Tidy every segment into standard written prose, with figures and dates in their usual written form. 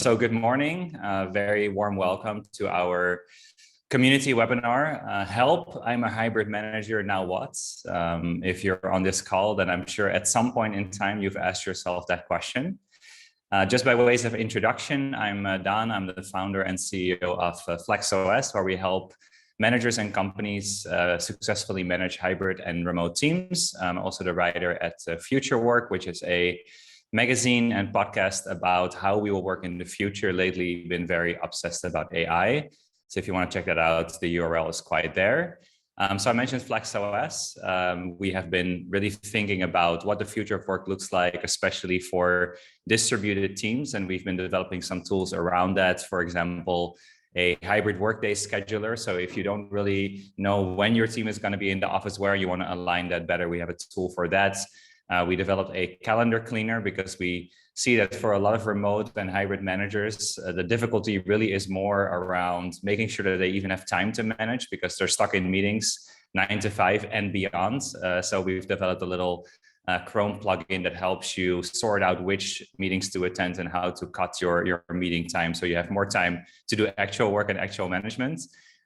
So good morning, very warm welcome to our community webinar. Help, I'm a hybrid manager, now what? If you're on this call, then I'm sure at some point in time you've asked yourself that question. Just by ways of introduction, I'm Dan, I'm the founder and CEO of FlexOS, where we help managers and companies successfully manage hybrid and remote teams. I'm also the writer at Future Work, which is a magazine and podcast about how we will work in the future. Lately, been very obsessed about AI. So if you want to check that out, the URL is quite there. So I mentioned FlexOS. We have been really thinking about what the future of work looks like, especially for distributed teams. And we've been developing some tools around that. For example, a hybrid workday scheduler. So if you don't really know when your team is going to be in the office, where you want to align that better, we have a tool for that. We developed a calendar cleaner because we see that for a lot of remote and hybrid managers, the difficulty really is more around making sure that they even have time to manage because they're stuck in meetings 9 to 5 and beyond. So we've developed a little Chrome plugin that helps you sort out which meetings to attend and how to cut your meeting time so you have more time to do actual work and actual management.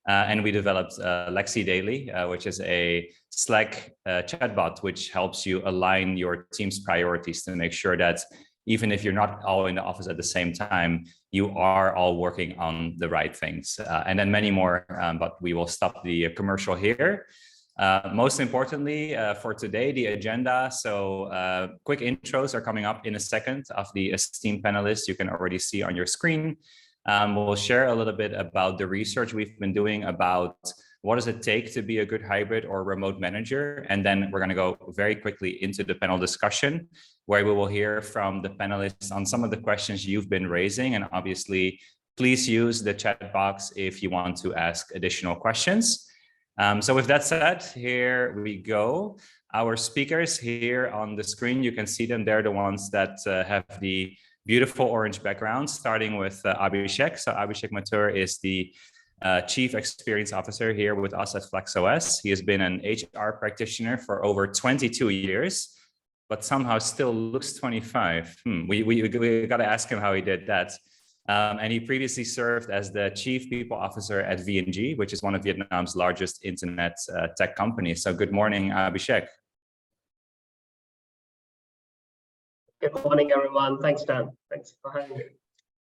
And we developed Lexi Daily, which is a Slack chatbot, which helps you align your team's priorities to make sure that even if you're not all in the office at the same time, you are all working on the right things. And then many more, but we will stop the commercial here. Most importantly, for today, the agenda. So quick intros are coming up in a second of the esteemed panelists you can already see on your screen. We'll share a little bit about the research we've been doing about what does it take to be a good hybrid or remote manager. And then we're going to go very quickly into the panel discussion, where we will hear from the panelists on some of the questions you've been raising. And obviously, please use the chat box if you want to ask additional questions. So with that said, here we go. Our speakers here on the screen, you can see them. They're the ones that have the beautiful orange background, starting with Abhishek. So Abhishek Mathur is the Chief Experience Officer here with us at FlexOS. He has been an HR practitioner for over 22 years, but somehow still looks 25. We got to ask him how he did that. And he previously served as the Chief People Officer at V&G, which is one of Vietnam's largest internet tech companies. So good morning, Abhishek. Good morning, everyone. Thanks, Dan. Thanks for having me.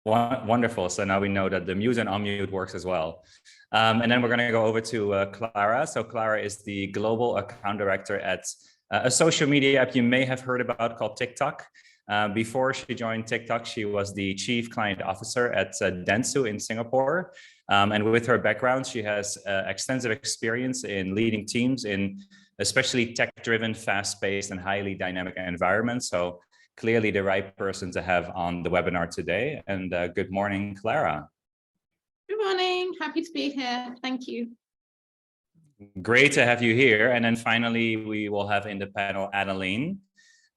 Wonderful. So now we know that the mute and unmute works as well. And then we're going to go over to Clara. So Clara is the Global Account Director at a social media app you may have heard about called TikTok. Before she joined TikTok, she was the Chief Client Officer at Dentsu in Singapore. And with her background, she has extensive experience in leading teams in especially tech-driven, fast-paced, and highly dynamic environments. So clearly the right person to have on the webinar today. And good morning, Clara. Good morning, happy to be here. Thank you. Great to have you here. And then finally, we will have in the panel Adeline.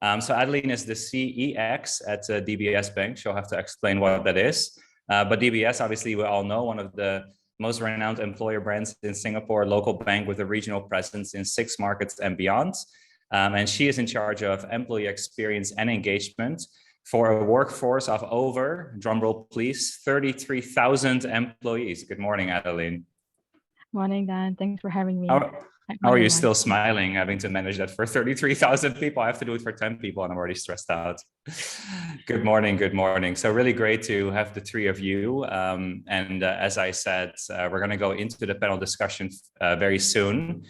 So Adeline is the CEX at DBS Bank. She'll have to explain what that is. But DBS, obviously, we all know, one of the most renowned employer brands in Singapore, local bank with a regional presence in 6 markets and beyond. And she is in charge of employee experience and engagement for a workforce of over, drumroll please, 33,000 employees. Good morning, Adeline. Morning, Dan. Thanks for having me. How are you still smiling, having to manage that for 33,000 people? I have to do it for 10 people and I'm already stressed out. Good morning, good morning. So really great to have the 3 of you. As I said, we're going to go into the panel discussion very soon.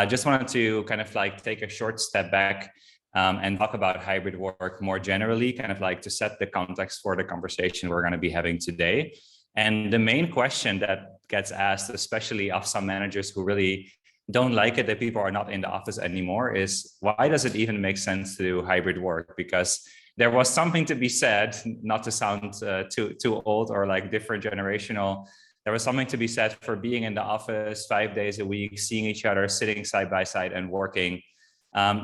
Just wanted to kind of like take a short step back and talk about hybrid work more generally, kind of like to set the context for the conversation we're going to be having today. And the main question that gets asked, especially of some managers who really don't like it that people are not in the office anymore, is why does it even make sense to do hybrid work? Because there was something to be said, not to sound too old or like different generational. There was something to be said for being in the office 5 days a week, seeing each other, sitting side by side and working.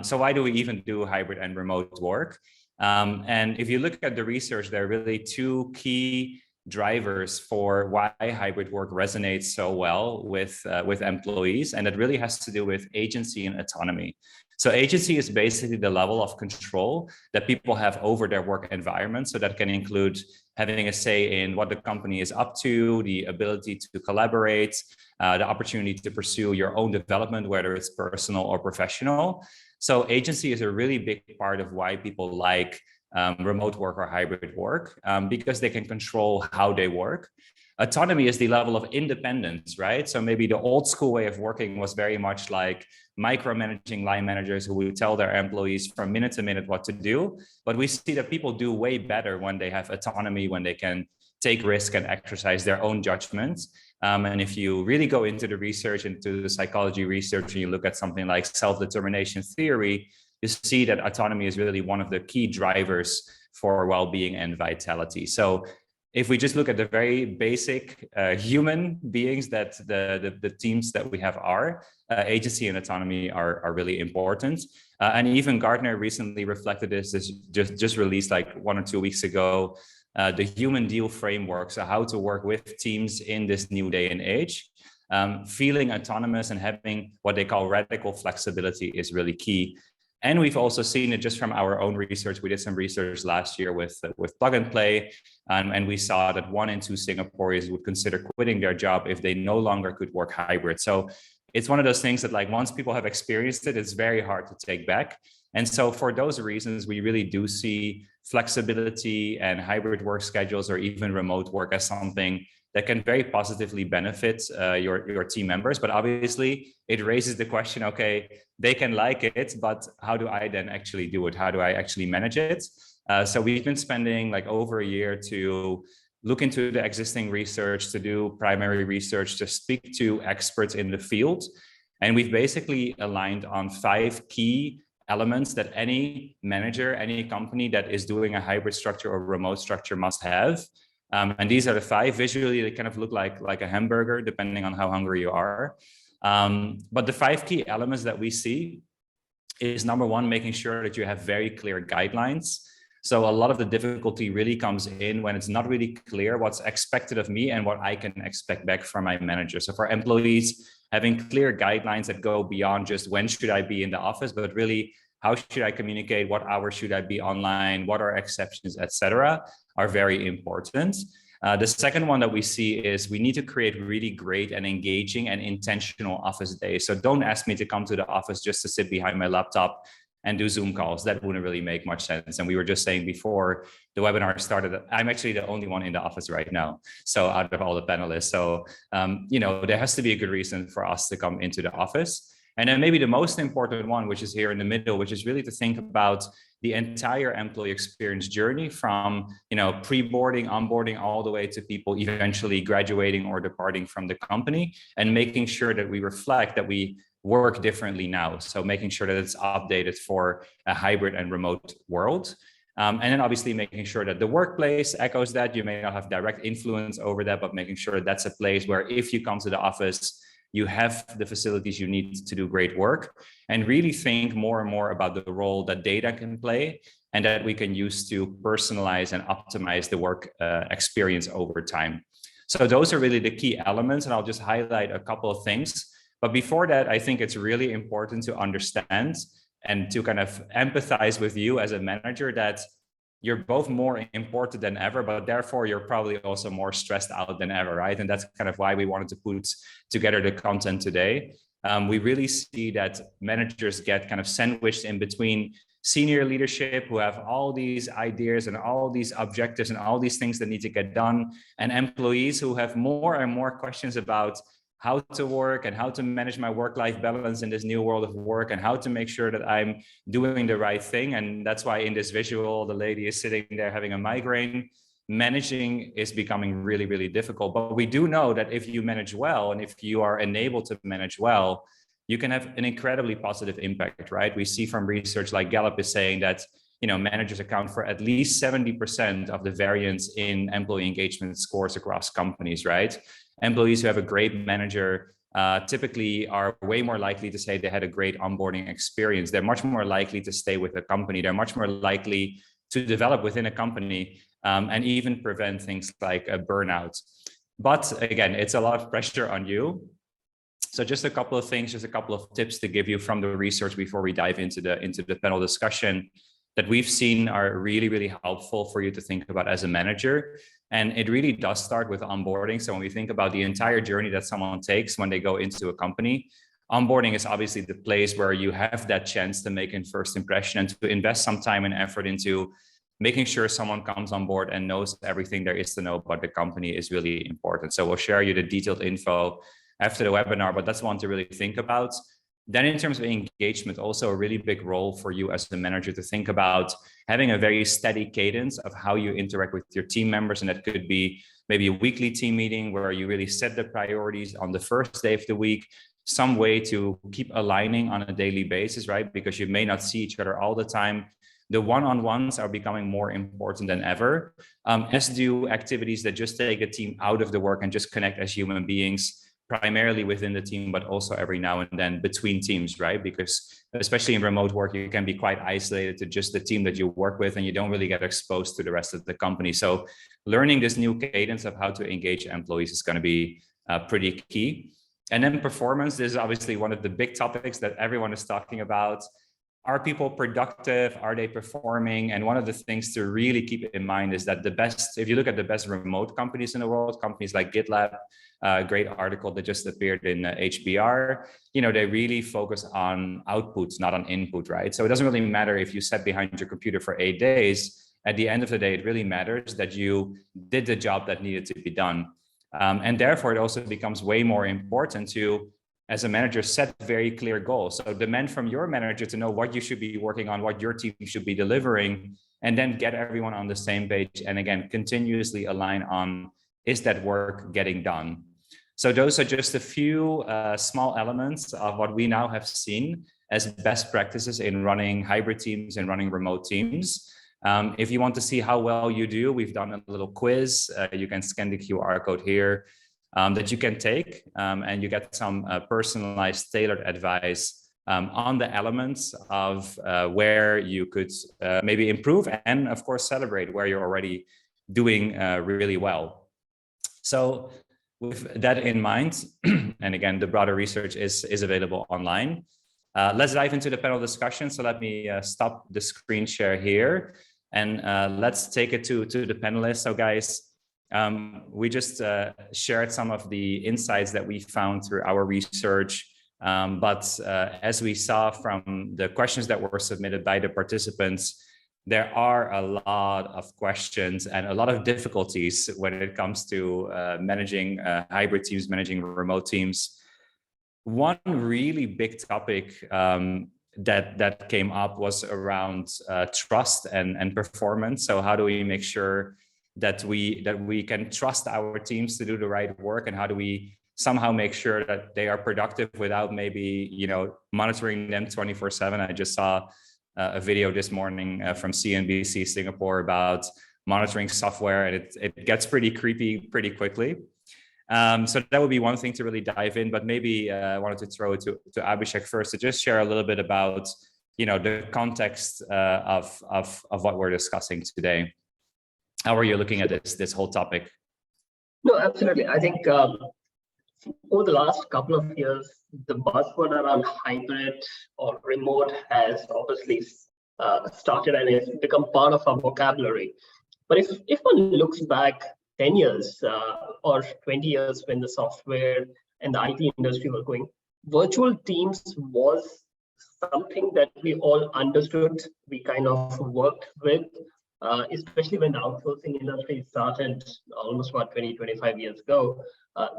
So why do we even do hybrid and remote work? And if you look at the research, there are really 2 key drivers for why hybrid work resonates so well with employees. And it really has to do with agency and autonomy. So agency is basically the level of control that people have over their work environment. So that can include having a say in what the company is up to, the ability to collaborate, the opportunity to pursue your own development, whether it's personal or professional. So agency is a really big part of why people like remote work or hybrid work, because they can control how they work. Autonomy is the level of independence, right? So maybe the old school way of working was very much like micromanaging line managers who would tell their employees from minute to minute what to do. But we see that people do way better when they have autonomy, when they can take risk and exercise their own judgments. And if you really go into the research, into the psychology research, and you look at something like self-determination theory, you see that autonomy is really one of the key drivers for well-being and vitality. So if we just look at the very basic human beings that the teams that we have are, agency and autonomy are really important. And even Gartner recently reflected this just released like 1 or 2 weeks ago, the human deal framework, so how to work with teams in this new day and age. Feeling autonomous and having what they call radical flexibility is really key. And we've also seen it just from our own research. We did some research last year with Plug and Play, and we saw that 1 in 2 Singaporeans would consider quitting their job if they no longer could work hybrid. So it's one of those things that, like, once people have experienced it, it's very hard to take back. And so for those reasons, we really do see flexibility and hybrid work schedules or even remote work as something that can very positively benefit your team members. But obviously it raises the question, okay, they can like it, but how do I then actually do it? How do I actually manage it? So we've been spending like over a year to look into the existing research, to do primary research, to speak to experts in the field. And we've basically aligned on 5 key elements that any manager, any company that is doing a hybrid structure or remote structure must have. And these are the 5. Visually, they kind of look like a hamburger, depending on how hungry you are. But the 5 key elements that we see is, number 1, making sure that you have very clear guidelines. So a lot of the difficulty really comes in when it's not really clear what's expected of me and what I can expect back from my manager. So for employees, having clear guidelines that go beyond just when should I be in the office, but really how should I communicate, what hours should I be online, what are exceptions, etc., are very important. The second one that we see is we need to create really great and engaging and intentional office days. So don't ask me to come to the office just to sit behind my laptop and do Zoom calls. That wouldn't really make much sense. And we were just saying before the webinar started, I'm actually the only one in the office right now. So out of all the panelists. So, there has to be a good reason for us to come into the office. And then maybe the most important one, which is here in the middle, which is really to think about the entire employee experience journey from, pre-boarding, onboarding, all the way to people eventually graduating or departing from the company, and making sure that we reflect that we work differently now. So making sure that it's updated for a hybrid and remote world. And then obviously making sure that the workplace echoes that. You may not have direct influence over that, but making sure that's a place where if you come to the office, you have the facilities you need to do great work, and really think more and more about the role that data can play and that we can use to personalize and optimize the work experience over time. So those are really the key elements, and I'll just highlight a couple of things. But before that, I think it's really important to understand and to kind of empathize with you as a manager that you're both more important than ever, but therefore you're probably also more stressed out than ever, right? And that's kind of why we wanted to put together the content today. We really see that managers get kind of sandwiched in between senior leadership who have all these ideas and all these objectives and all these things that need to get done, and employees who have more and more questions about how to work and how to manage my work-life balance in this new world of work, and how to make sure that I'm doing the right thing. And that's why in this visual, the lady is sitting there having a migraine. Managing is becoming really, really difficult. But we do know that if you manage well, and if you are enabled to manage well, you can have an incredibly positive impact, right? We see from research like Gallup is saying that managers account for at least 70% of the variance in employee engagement scores across companies, right? Employees who have a great manager typically are way more likely to say they had a great onboarding experience. They're much more likely to stay with a company. They're much more likely to develop within a company and even prevent things like a burnout. But again, it's a lot of pressure on you. So just a couple of things, just a couple of tips to give you from the research before we dive into the panel discussion. that we've seen are really, really helpful for you to think about as a manager. And it really does start with onboarding. So when we think about the entire journey that someone takes when they go into a company, onboarding is obviously the place where you have that chance to make a first impression and to invest some time and effort into making sure someone comes on board and knows everything there is to know about the company is really important. So we'll share you the detailed info after the webinar, but that's one to really think about. Then in terms of engagement, also a really big role for you as the manager to think about having a very steady cadence of how you interact with your team members. And that could be maybe a weekly team meeting where you really set the priorities on the first day of the week, some way to keep aligning on a daily basis, right? Because you may not see each other all the time. The one-on-ones are becoming more important than ever, as do activities that just take a team out of the work and just connect as human beings, primarily within the team, but also every now and then between teams, right? Because especially in remote work, you can be quite isolated to just the team that you work with and you don't really get exposed to the rest of the company. So learning this new cadence of how to engage employees is going to be pretty key. And then performance, this is obviously one of the big topics that everyone is talking about. Are people productive? Are they performing? And one of the things to really keep in mind is that the best, if you look at the best remote companies in the world, companies like GitLab, a great article that just appeared in HBR, they really focus on outputs, not on input, right? So it doesn't really matter if you sat behind your computer for 8 days. At the end of the day, it really matters that you did the job that needed to be done. And therefore, it also becomes way more important to, as a manager, set very clear goals. So demand from your manager to know what you should be working on, what your team should be delivering, and then get everyone on the same page. And again, continuously align on, is that work getting done? So those are just a few small elements of what we now have seen as best practices in running hybrid teams and running remote teams. If you want to see how well you do, we've done a little quiz. You can scan the QR code here. That you can take, and you get some personalized, tailored advice on the elements of where you could maybe improve, and of course celebrate where you're already doing really well. So with that in mind, and again, the broader research is available online. Let's dive into the panel discussion. So let me stop the screen share here, and let's take it to the panelists. So guys, we just shared some of the insights that we found through our research, but as we saw from the questions that were submitted by the participants, there are a lot of questions and a lot of difficulties when it comes to managing hybrid teams, managing remote teams. One really big topic that came up was around trust and performance. So how do we make sure that we can trust our teams to do the right work, and how do we somehow make sure that they are productive without maybe monitoring them 24/7? I just saw a video this morning from CNBC Singapore about monitoring software, and it gets pretty creepy pretty quickly. So that would be one thing to really dive in, but maybe I wanted to throw it to Abhishek first to just share a little bit about the context of what we're discussing today. How are you looking at this whole topic? No, absolutely. I think over the last couple of years, the buzzword around hybrid or remote has obviously started and it's become part of our vocabulary. But if one looks back 10 years or 20 years when the software and the IT industry were going, virtual teams was something that we all understood, we kind of worked with. Especially when the outsourcing industry started almost about 25 years ago,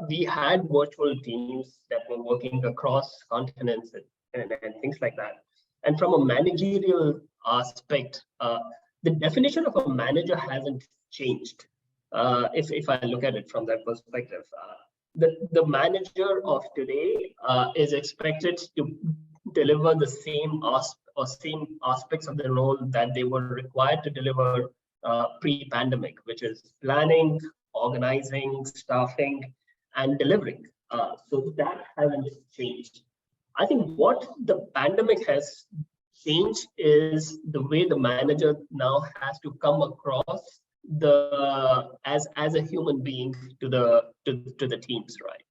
we had virtual teams that were working across continents and things like that. And from a managerial aspect, the definition of a manager hasn't changed. If I look at it from that perspective, the manager of today is expected to deliver the same aspects of the role that they were required to deliver pre-pandemic, which is planning, organizing, staffing, and delivering. So that hasn't changed. I think what the pandemic has changed is the way the manager now has to come across as a human being to the teams, right?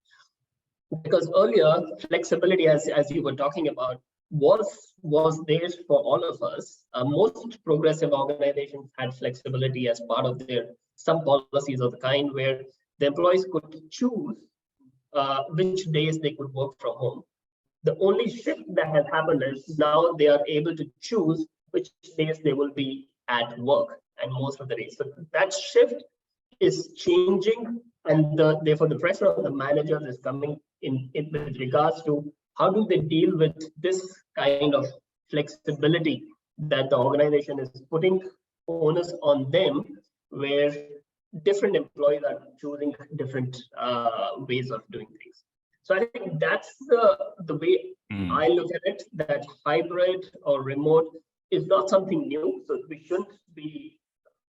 Because earlier, flexibility, as you were talking about, was there for all of us. Most progressive organizations had flexibility as part of their some policies of the kind where the employees could choose which days they could work from home. The only shift that has happened is now they are able to choose which days they will be at work, and most of the days. So that shift is changing, and therefore the pressure on the managers is coming in with regards to how do they deal with this kind of flexibility that the organization is putting onus on them, where different employees are choosing different ways of doing things. So I think that's the way I look at it, that hybrid or remote is not something new. So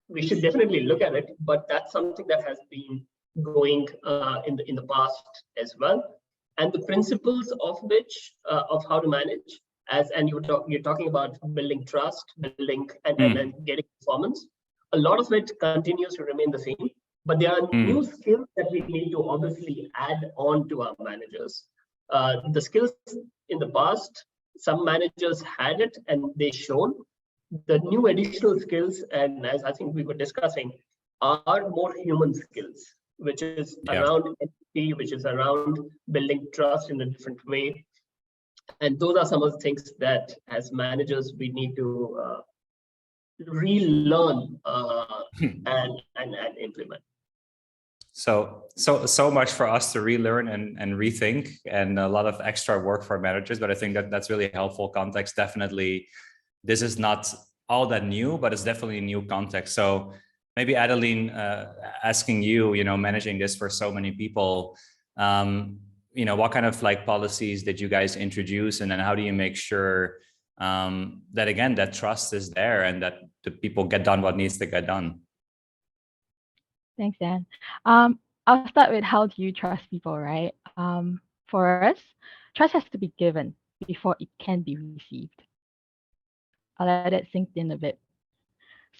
we should definitely look at it, but that's something that has been going in the past as well. And the principles of which of how to manage, and you're talking about building trust, building and getting performance. A lot of it continues to remain the same, but there are new skills that we need to obviously add on to our managers. The skills in the past, some managers had it and they shown. The new additional skills, and as I think we were discussing, are more human skills, which is around empathy, which is around building trust in a different way. And those are some of the things that as managers we need to relearn and implement. So much for us to relearn and rethink, and a lot of extra work for managers, but I think that's really helpful context. Definitely, this is not all that new, but it's definitely a new context. So maybe Adeline, asking you, managing this for so many people, what kind of policies did you guys introduce, and then how do you make sure that again, that trust is there and that the people get done what needs to get done? Thanks, Dan. I'll start with how do you trust people, right? For us, trust has to be given before it can be received. I'll let it sink in a bit.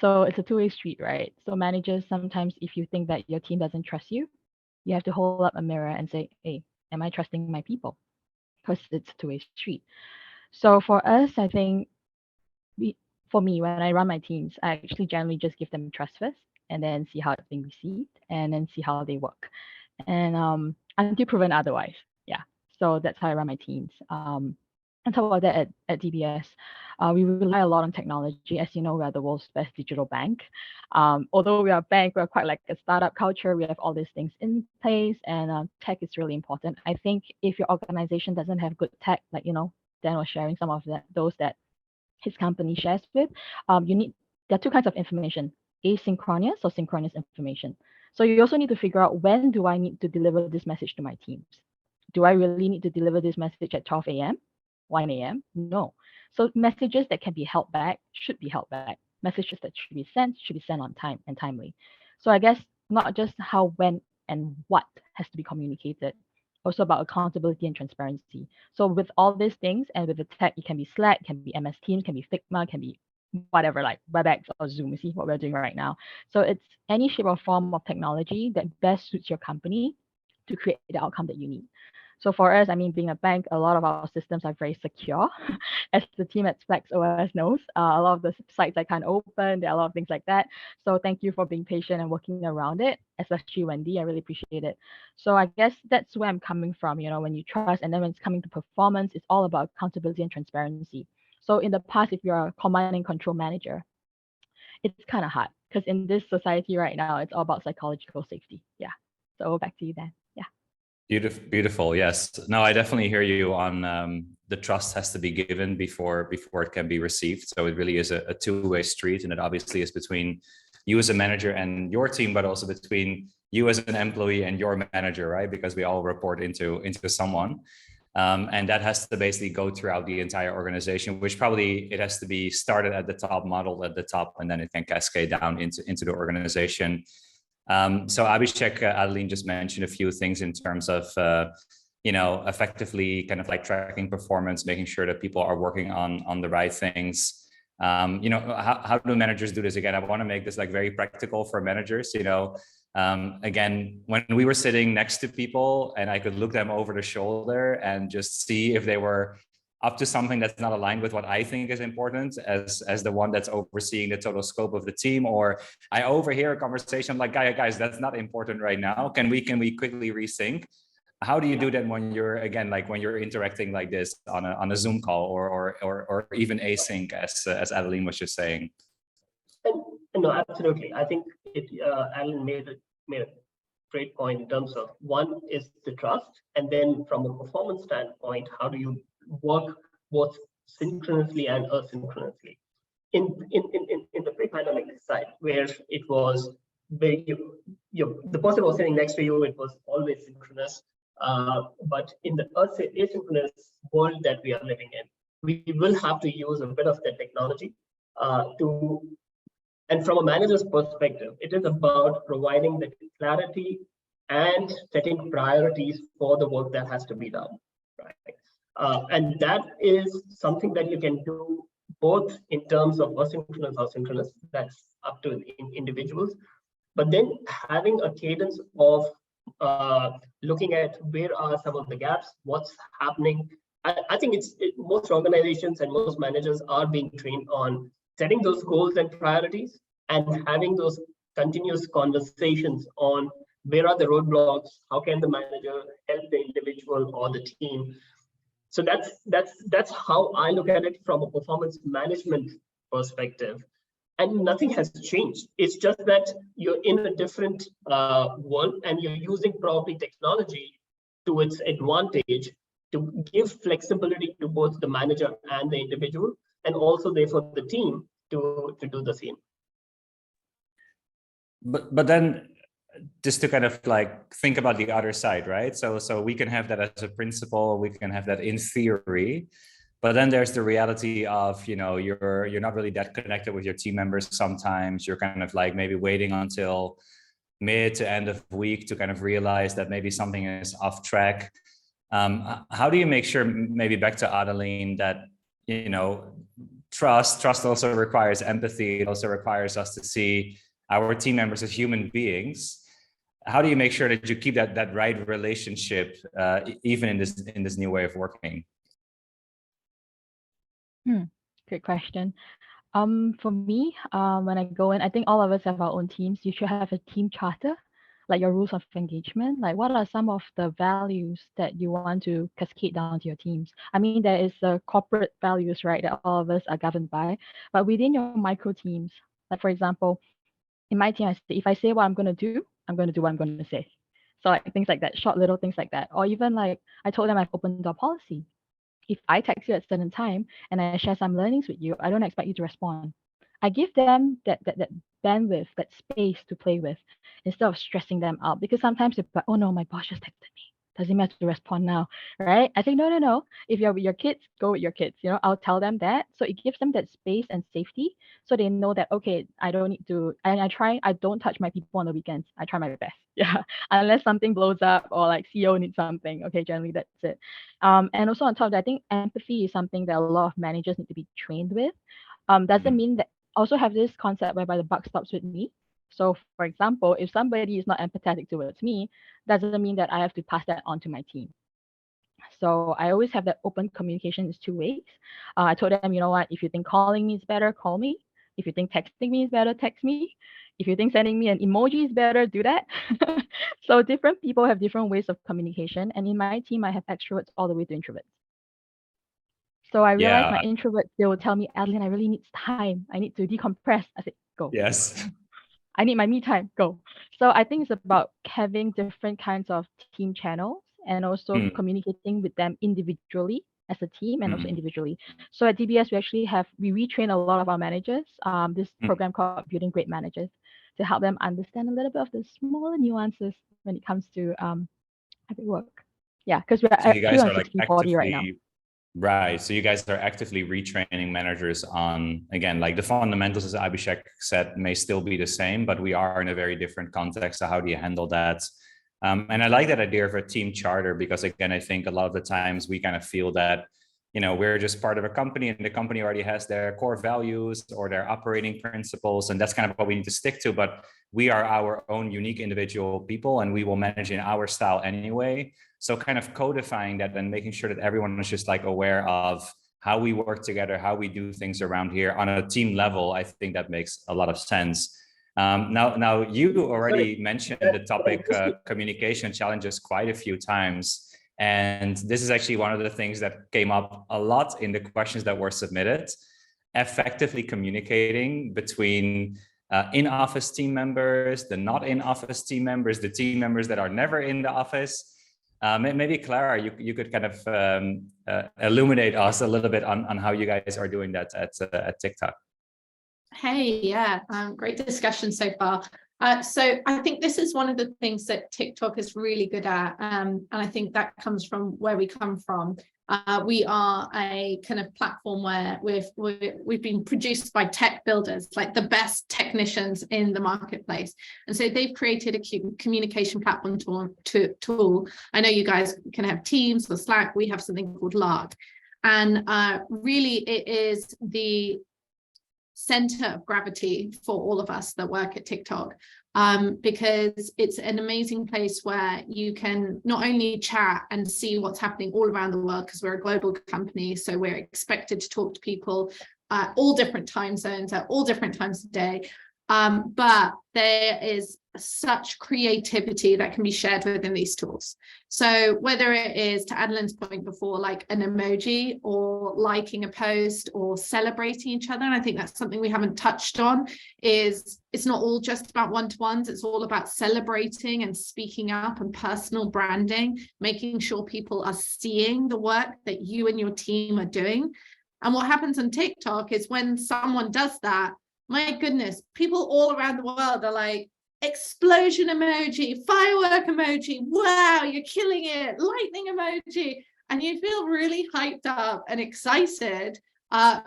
So it's a two-way street, right? So managers, sometimes if you think that your team doesn't trust you, you have to hold up a mirror and say, hey, am I trusting my people? Because it's a two-way street. So for us, I think, for me, when I run my teams, I actually generally just give them trust first and then see how it's being received and then see how they work. And until proven otherwise, yeah. So that's how I run my teams. On top of that, at DBS, we rely a lot on technology. As you know, we are the world's best digital bank. Although we are a bank, we're quite like a startup culture. We have all these things in place, and tech is really important. I think if your organization doesn't have good tech, like, Dan was sharing some of those that his company shares with, there are two kinds of information, asynchronous or synchronous information. So you also need to figure out, when do I need to deliver this message to my teams? Do I really need to deliver this message at 12 a.m.? 1 a.m.? No. So messages that can be held back should be held back. Messages that should be sent on time and timely. So I guess not just how, when, and what has to be communicated, also about accountability and transparency. So with all these things, and with the tech, it can be Slack, can be MS Teams, can be Figma, can be whatever, like WebEx or Zoom. You see what we're doing right now. So it's any shape or form of technology that best suits your company to create the outcome that you need. So for us, being a bank, a lot of our systems are very secure. As the team at FlexOS knows, a lot of the sites I can't open, there are a lot of things like that. So thank you for being patient and working around it, especially Wendy, I really appreciate it. So I guess that's where I'm coming from, when you trust, and then when it's coming to performance, it's all about accountability and transparency. So in the past, if you're a command and control manager, it's kind of hard, because in this society right now, it's all about psychological safety. Yeah. So back to you, Dan. Beautiful. Yes. No, I definitely hear you on the trust has to be given before it can be received. So it really is a two-way street, and it obviously is between you as a manager and your team, but also between you as an employee and your manager, right? Because we all report into someone, and that has to basically go throughout the entire organization. Which probably it has to be started at the top, modeled at the top, and then it can cascade down into the organization. So Abhishek, Adeline just mentioned a few things in terms of, effectively kind of like tracking performance, making sure that people are working on the right things. How do managers do this? Again, I want to make this very practical for managers. Again, when we were sitting next to people and I could look them over the shoulder and just see if they were up to something that's not aligned with what I think is important as the one that's overseeing the total scope of the team, or I overhear a conversation, I'm like, guys, that's not important right now. Can we quickly resync? How do you do that when you're, again, like when you're interacting like this on a Zoom call or even async, as Adeline was just saying? And no, absolutely. I think Alan made a great point in terms of, one is the trust, and then from a performance standpoint, how do you work both synchronously and asynchronously? In the pre-pandemic side, where it was where the person was sitting next to you, it was always synchronous. But in the asynchronous world that we are living in, we will have to use a bit of the technology and from a manager's perspective, it is about providing the clarity and setting priorities for the work that has to be done, right? And that is something that you can do both in terms of asynchronous or synchronous. That's up to individuals. But then having a cadence of looking at where are some of the gaps, what's happening. I think most organizations and most managers are being trained on setting those goals and priorities and having those continuous conversations on where are the roadblocks, how can the manager help the individual or the team. So that's how I look at it from a performance management perspective. And nothing has changed. It's just that you're in a different world and you're using probably technology to its advantage to give flexibility to both the manager and the individual, and also therefore the team to do the same. But then just to kind of like think about the other side, right? So we can have that as a principle, we can have that in theory, but then there's the reality of, you're not really that connected with your team members. Sometimes you're kind of like maybe waiting until mid to end of week to kind of realize that maybe something is off track. How do you make sure, maybe back to Adeline, that, trust also requires empathy. It also requires us to see our team members as human beings. How do you make sure that you keep that right relationship, even in this new way of working? Great question. For me, when I go in, I think all of us have our own teams. You should have a team charter, like your rules of engagement. Like, what are some of the values that you want to cascade down to your teams? I mean, there is the corporate values, right, that all of us are governed by. But within your micro teams, like for example, in my team, if I say what I'm going to do, I'm going to do what I'm going to say. So like things like that, short little things like that. Or even like I told them I have open door policy. If I text you at a certain time and I share some learnings with you, I don't expect you to respond. I give them that bandwidth, that space to play with, instead of stressing them out. Because sometimes they're like, oh no, my boss just texted me. Doesn't matter to respond now, right? I think no. If you're with your kids, go with your kids. I'll tell them that. So it gives them that space and safety, so they know that, okay, I don't need to. And I don't touch my people on the weekends. I try my best, yeah. Unless something blows up or like CEO needs something. Okay, generally that's it. And also on top of that, I think empathy is something that a lot of managers need to be trained with. Doesn't mean that. Also have this concept whereby the buck stops with me. So for example, if somebody is not empathetic towards me, doesn't mean that I have to pass that on to my team. So I always have that open communication is 2 ways. I told them, you know what, if you think calling me is better, call me. If you think texting me is better, text me. If you think sending me an emoji is better, do that. So different people have different ways of communication. And in my team, I have extroverts all the way to introverts. So I realized my introverts, they will tell me, Adeline, I really need time. I need to decompress. I said, go. Yes. I need my me time, go. So I think it's about having different kinds of team channels and also communicating with them individually as a team and also individually. So at DBS, we retrain a lot of our managers, this program called Building Great Managers, to help them understand a little bit of the smaller nuances when it comes to having work. Yeah, because we're actually on 60-40 right now. Right. So you guys are actively retraining managers on, again, like the fundamentals, as Abhishek said, may still be the same, but we are in a very different context. So how do you handle that? And I like that idea of a team charter, because again, I think a lot of the times we kind of feel that we're just part of a company, and the company already has their core values or their operating principles, and that's kind of what we need to stick to. But we are our own unique individual people, and we will manage in our style anyway. So kind of codifying that and making sure that everyone is just like aware of how we work together, how we do things around here on a team level, I think that makes a lot of sense. Now you already mentioned the topic communication challenges quite a few times. And this is actually one of the things that came up a lot in the questions that were submitted. Effectively communicating between in-office team members, the not in-office team members, the team members that are never in the office. Maybe Clara, you could kind of illuminate us a little bit on how you guys are doing that at TikTok. Hey, yeah, great discussion so far. So I think this is one of the things that TikTok is really good at, and I think that comes from where we come from. We are a kind of platform where we've been produced by tech builders, like the best technicians in the marketplace, and so they've created a communication platform tool. I know you guys can have Teams or Slack. We have something called Lark, and really it is the center of gravity for all of us that work at TikTok, because it's an amazing place where you can not only chat and see what's happening all around the world, because we're a global company, so we're expected to talk to people at all different time zones at all different times of day, but there is such creativity that can be shared within these tools. So whether it is, to Adeline's point before, like an emoji or liking a post or celebrating each other, and I think that's something we haven't touched on, is it's not all just about one-to-ones, it's all about celebrating and speaking up and personal branding, making sure people are seeing the work that you and your team are doing. And what happens on TikTok is when someone does that, my goodness, people all around the world are like, explosion emoji, firework emoji, wow, you're killing it, lightning emoji, and you feel really hyped up and excited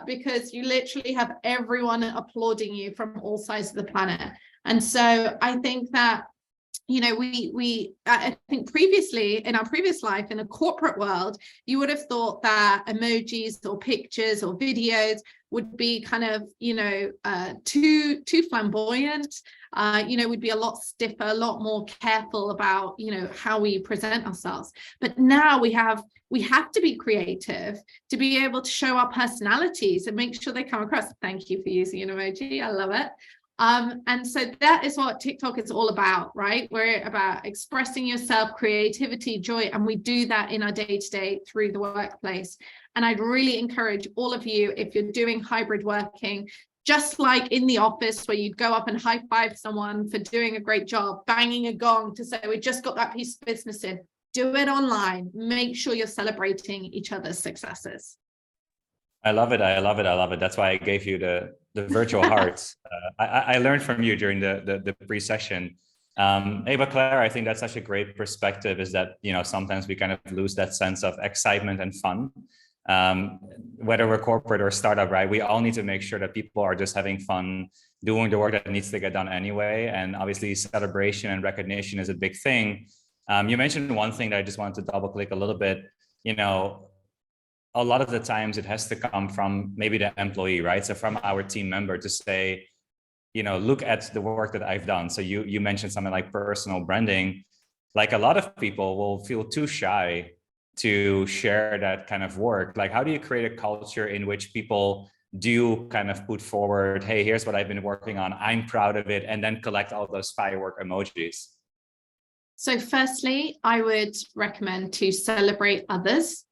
because you literally have everyone applauding you from all sides of the planet. And so I think that, I think previously in our previous life in a corporate world, you would have thought that emojis or pictures or videos would be kind of, too flamboyant, would be a lot stiffer, a lot more careful about, how we present ourselves. But now we have to be creative to be able to show our personalities and make sure they come across. Thank you for using an emoji. I love it. And so that is what TikTok is all about, right? We're about expressing yourself, creativity, joy, and we do that in our day-to-day through the workplace. And I'd really encourage all of you, if you're doing hybrid working, just like in the office where you'd go up and high five someone for doing a great job, banging a gong to say, we just got that piece of business in, do it online. Make sure you're celebrating each other's successes. I love it. I love it. I love it. That's why I gave you the virtual hearts. I learned from you during the pre-session. But Claire, I think that's such a great perspective, is that, sometimes we kind of lose that sense of excitement and fun. Whether we're corporate or startup, right? We all need to make sure that people are just having fun, doing the work that needs to get done anyway. And obviously celebration and recognition is a big thing. You mentioned one thing that I just wanted to double click a little bit. A lot of the times it has to come from maybe the employee, right? So from our team member to say, look at the work that I've done. So you mentioned something like personal branding. Like, a lot of people will feel too shy to share that kind of work. Like, how do you create a culture in which people do kind of put forward, hey, here's what I've been working on, I'm proud of it, and then collect all those firework emojis? So firstly, I would recommend to celebrate others,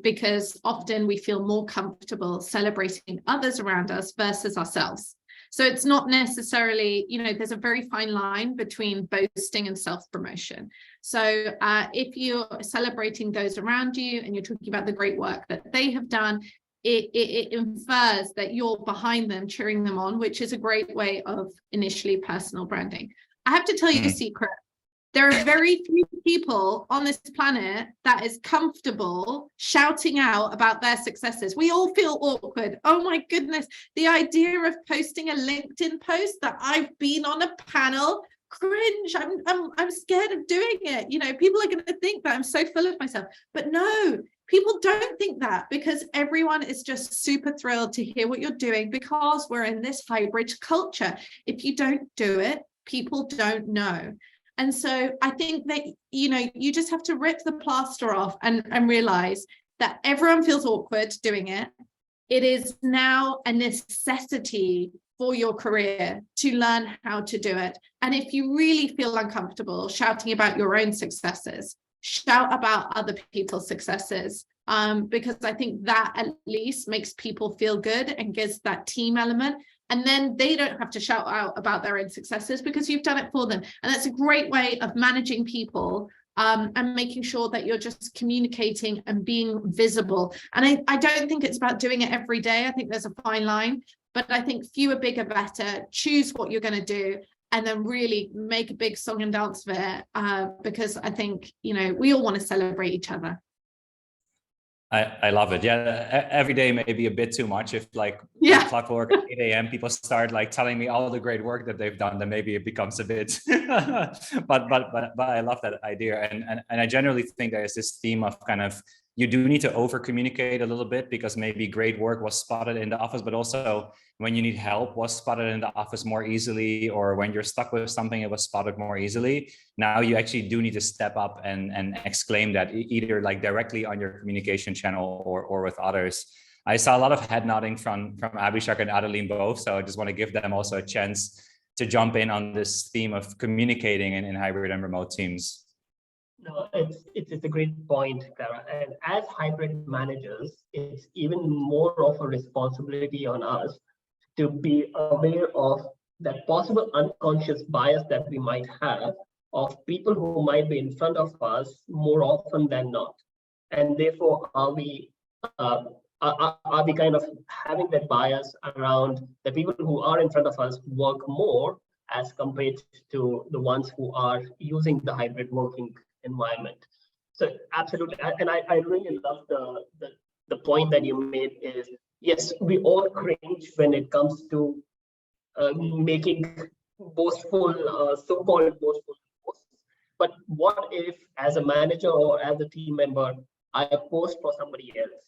because often we feel more comfortable celebrating others around us versus ourselves. So it's not necessarily, there's a very fine line between boasting and self-promotion. So if you're celebrating those around you and you're talking about the great work that they have done, it infers that you're behind them, cheering them on, which is a great way of initially personal branding. I have to tell you a secret. There are very few people on this planet that is comfortable shouting out about their successes. We all feel awkward. Oh my goodness. The idea of posting a LinkedIn post that I've been on a panel, cringe. I'm scared of doing it. People are going to think that I'm so full of myself. But no, People don't think that, because everyone is just super thrilled to hear what you're doing, because we're in this hybrid culture. If you don't do it, people don't know. And so I think that, you just have to rip the plaster off and realize that everyone feels awkward doing it. It is now a necessity for your career to learn how to do it. And if you really feel uncomfortable shouting about your own successes, shout about other people's successes, because I think that at least makes people feel good and gives that team element. And then they don't have to shout out about their own successes because you've done it for them. And that's a great way of managing people, and making sure that you're just communicating and being visible. And I don't think it's about doing it every day. I think there's a fine line, but I think fewer, bigger, better. Choose what you're going to do, and then really make a big song and dance of it, because I think, we all want to celebrate each other. I love it. Yeah, every day may be a bit too much. If like clockwork at 8 a.m. people start like telling me all the great work that they've done, then maybe it becomes a bit. but I love that idea, and I generally think there is this theme of kind of, you do need to over communicate a little bit, because maybe great work was spotted in the office, but also when you need help was spotted in the office more easily, or when you're stuck with something, it was spotted more easily. Now you actually do need to step up and exclaim that, either like directly on your communication channel or with others. I saw a lot of head nodding from Abhishek and Adeline both, so I just want to give them also a chance to jump in on this theme of communicating in hybrid and remote teams. No, it's a great point, Clara. And as hybrid managers, it's even more of a responsibility on us to be aware of that possible unconscious bias that we might have of people who might be in front of us more often than not. And therefore, are we kind of having that bias around the people who are in front of us work more as compared to the ones who are using the hybrid working environment? So absolutely, and I really love the point that you made is, yes, we all cringe when it comes to making boastful, so-called boastful posts. But what if, as a manager or as a team member, I post for somebody else?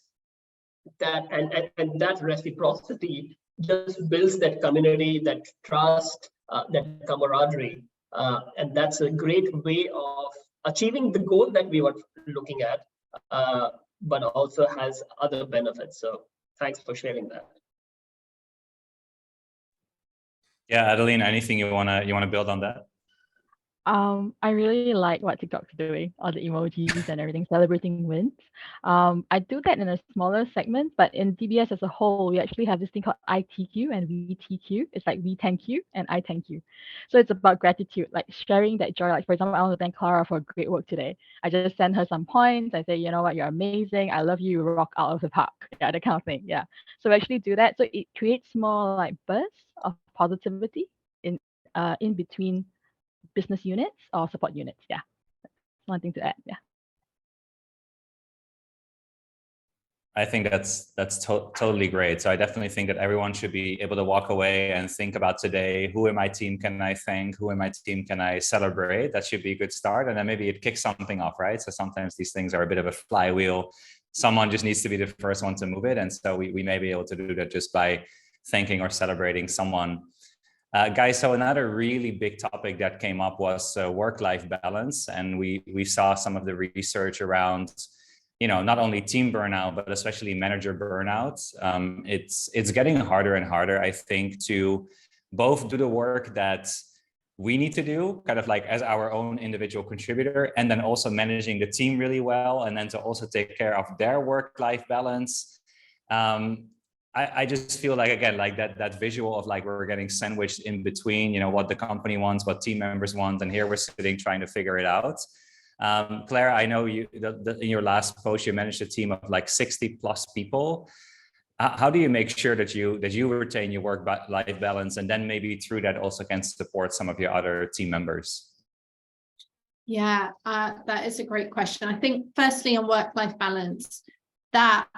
That and that reciprocity just builds that community, that trust, that camaraderie, and that's a great way of achieving the goal that we were looking at, but also has other benefits. So thanks for sharing that. Yeah, Adeline, anything you wanna build on that? I really like what TikTok's doing, all the emojis and everything, celebrating wins. I do that in a smaller segment, but in DBS as a whole, we actually have this thing called ITQ and VTQ. It's like we thank you and I thank you. So it's about gratitude, like sharing that joy. Like, for example, I want to thank Clara for great work today. I just send her some points. I say, you know what, you're amazing. I love you. You rock out of the park. Yeah, that kind of thing. Yeah. So we actually do that. So it creates more like bursts of positivity in between business units or support units. Yeah, that's one thing to add. Yeah, I think that's totally great. So I definitely think that everyone should be able to walk away and think about today, who in my team can I thank, who in my team can I celebrate? That should be a good start, and then maybe it kicks something off, right? So sometimes these things are a bit of a flywheel. Someone just needs to be the first one to move it, and so we may be able to do that just by thanking or celebrating someone. Guys, so another really big topic that came up was work-life balance, and we saw some of the research around, not only team burnout, but especially manager burnout. It's getting harder and harder, I think, to both do the work that we need to do, kind of like as our own individual contributor, and then also managing the team really well, and then to also take care of their work-life balance. I just feel like, again, like that visual of like we're getting sandwiched in between, what the company wants, what team members want, and here we're sitting trying to figure it out. Claire, I know you in your last post you managed a team of like 60 plus people. How do you make sure that you retain your work-life balance, and then maybe through that also can support some of your other team members? Yeah, that is a great question. I think firstly on work-life balance, that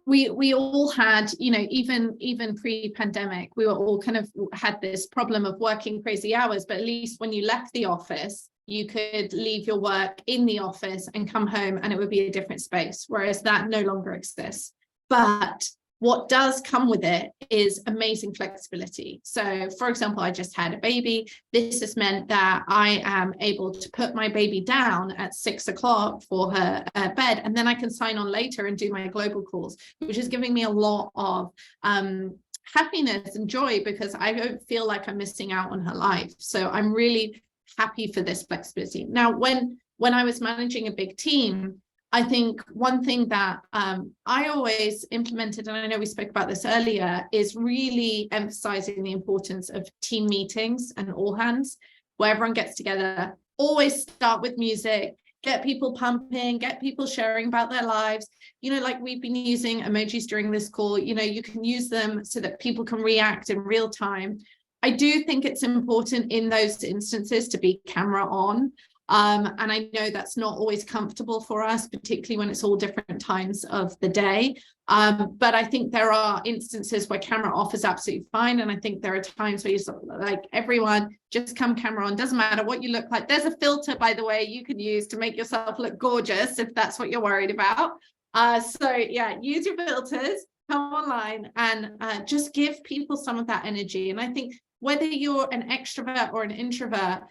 we all had, even pre-pandemic, we were all kind of had this problem of working crazy hours, but at least when you left the office, you could leave your work in the office and come home and it would be a different space, whereas that no longer exists. But what does come with it is amazing flexibility. So, for example, I just had a baby. This has meant that I am able to put my baby down at 6 o'clock for her bed, and then I can sign on later and do my global calls, which is giving me a lot of happiness and joy, because I don't feel like I'm missing out on her life. So I'm really happy for this flexibility. Now, when I was managing a big team, I think one thing that I always implemented, and I know we spoke about this earlier, is really emphasizing the importance of team meetings and all hands, where everyone gets together. Always start with music, get people pumping, get people sharing about their lives. You know, like we've been using emojis during this call, you know, you can use them so that people can react in real time. I do think it's important in those instances to be camera on. And I know that's not always comfortable for us, particularly when it's all different times of the day. But I think there are instances where camera off is absolutely fine. And I think there are times where you're like, everyone just come camera on, doesn't matter what you look like. There's a filter, by the way, you can use to make yourself look gorgeous if that's what you're worried about. So yeah, use your filters, come online and just give people some of that energy. And I think whether you're an extrovert or an introvert,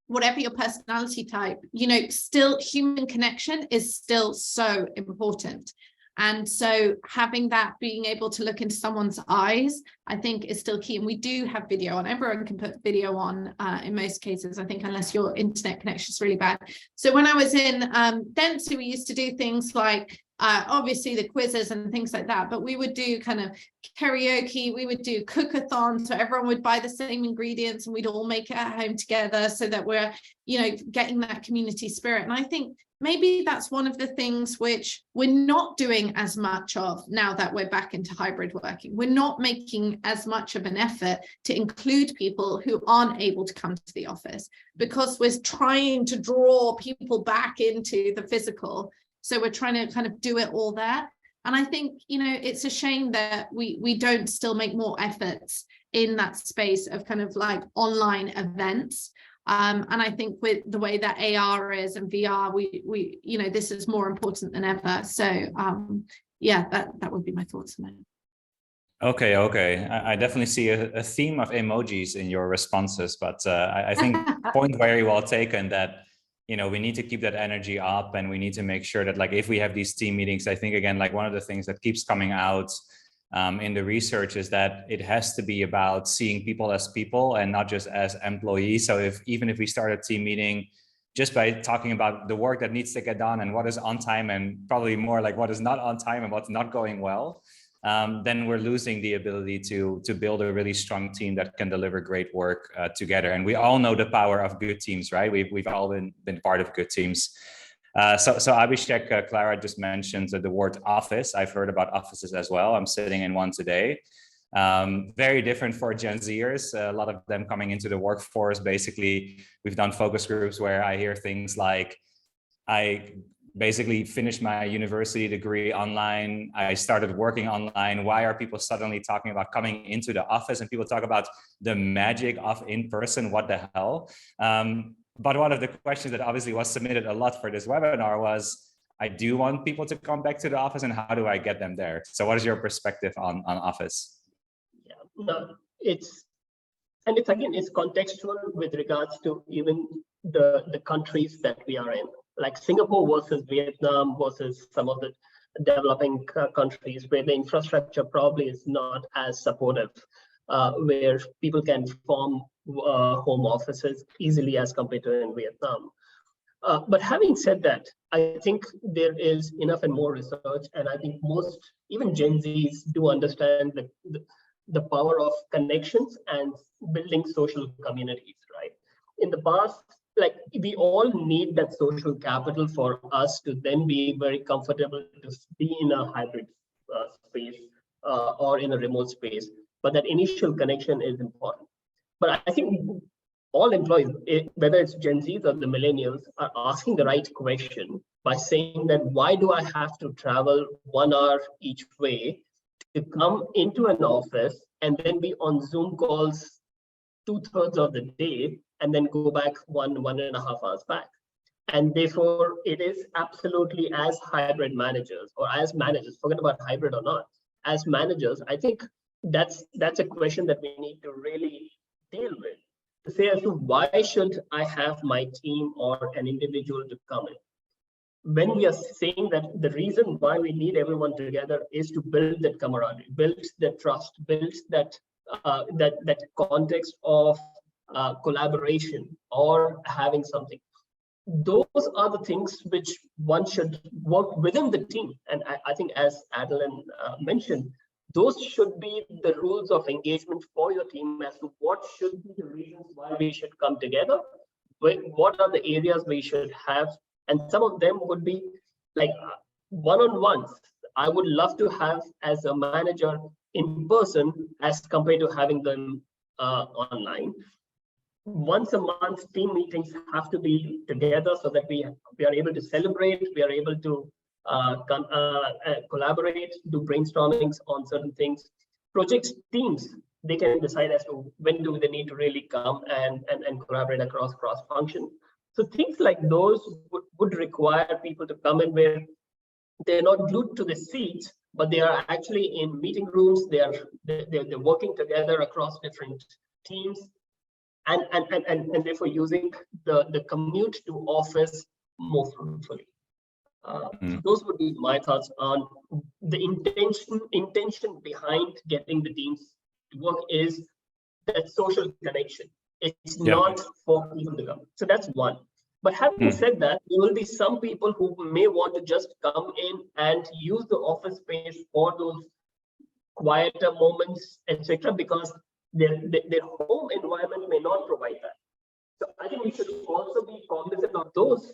whatever your personality type, you know, still human connection is still so important. And so having that, being able to look into someone's eyes, I think is still key. And we do have video on. Everyone can put video on in most cases, I think, unless your internet connection is really bad. So when I was in Dentsu, we used to do things like, obviously the quizzes and things like that, but we would do kind of karaoke, we would do cook-a-thon, so everyone would buy the same ingredients and we'd all make it at home together, so that we're, you know, getting that community spirit. And I think maybe that's one of the things which we're not doing as much of now that we're back into hybrid working. We're not making as much of an effort to include people who aren't able to come to the office, because we're trying to draw people back into the physical. So we're trying to kind of do it all there. And I think, you know, it's a shame that we don't still make more efforts in that space of kind of like online events. And I think with the way that AR is and VR, we you know, this is more important than ever. So yeah, that would be my thoughts on it. Okay. I definitely see a theme of emojis in your responses, but I think point very well taken that, you know, we need to keep that energy up, and we need to make sure that, like, if we have these team meetings, I think, again, like one of the things that keeps coming out in the research is that it has to be about seeing people as people and not just as employees. So even if we start a team meeting just by talking about the work that needs to get done and what is on time, and probably more like what is not on time and what's not going well, then we're losing the ability to build a really strong team that can deliver great work together. And we all know the power of good teams, right? We've all been part of good teams. So Abhishek, Clara just mentioned the word office. I've heard about offices as well. I'm sitting in one today. Very different for Gen Zers. A lot of them coming into the workforce. Basically, we've done focus groups where I hear things like, I basically finished my university degree online. I started working online. Why are people suddenly talking about coming into the office? And people talk about the magic of in-person. What the hell? But one of the questions that obviously was submitted a lot for this webinar was, I do want people to come back to the office, and how do I get them there? So what is your perspective on office? Yeah, no, it's again, it's contextual with regards to even the countries that we are in. Like Singapore versus Vietnam versus some of the developing countries where the infrastructure probably is not as supportive, where people can form home offices easily as compared to in Vietnam. But having said that, I think there is enough and more research, and I think most, even Gen Zs, do understand the power of connections and building social communities, right? In the past, like, we all need that social capital for us to then be very comfortable to be in a hybrid space or in a remote space. But that initial connection is important. But I think all employees, whether it's Gen Zs or the millennials, are asking the right question by saying that, why do I have to travel 1 hour each way to come into an office and then be on Zoom calls 2/3 of the day and then go back 1.5 hours back. And therefore, it is absolutely, as hybrid managers or as managers, forget about hybrid or not, as managers, I think that's a question that we need to really deal with, to say as to why should I have my team or an individual to come in? When we are saying that the reason why we need everyone together is to build that camaraderie, build that trust, build that that context of collaboration or having something. Those are the things which one should work within the team. And I think, as Adeline mentioned, those should be the rules of engagement for your team as to what should be the reasons why we should come together, what are the areas we should have. And some of them would be like one-on-ones. I would love to have as a manager in person as compared to having them online. Once a month, team meetings have to be together so that we are able to celebrate, we are able to collaborate, do brainstormings on certain things. Projects teams, they can decide as to when do they need to really come and collaborate across cross-function. So things like those would require people to come in where they're not glued to the seats, but they are actually in meeting rooms. They're working together across different teams, and therefore using the commute to office more fruitfully. Those would be my thoughts on the intention behind getting the teams to work, is that social connection. It's not for people to come. So that's one. But having said that, there will be some people who may want to just come in and use the office space for those quieter moments, etc., because their home environment may not provide that. So I think we should also be cognizant of those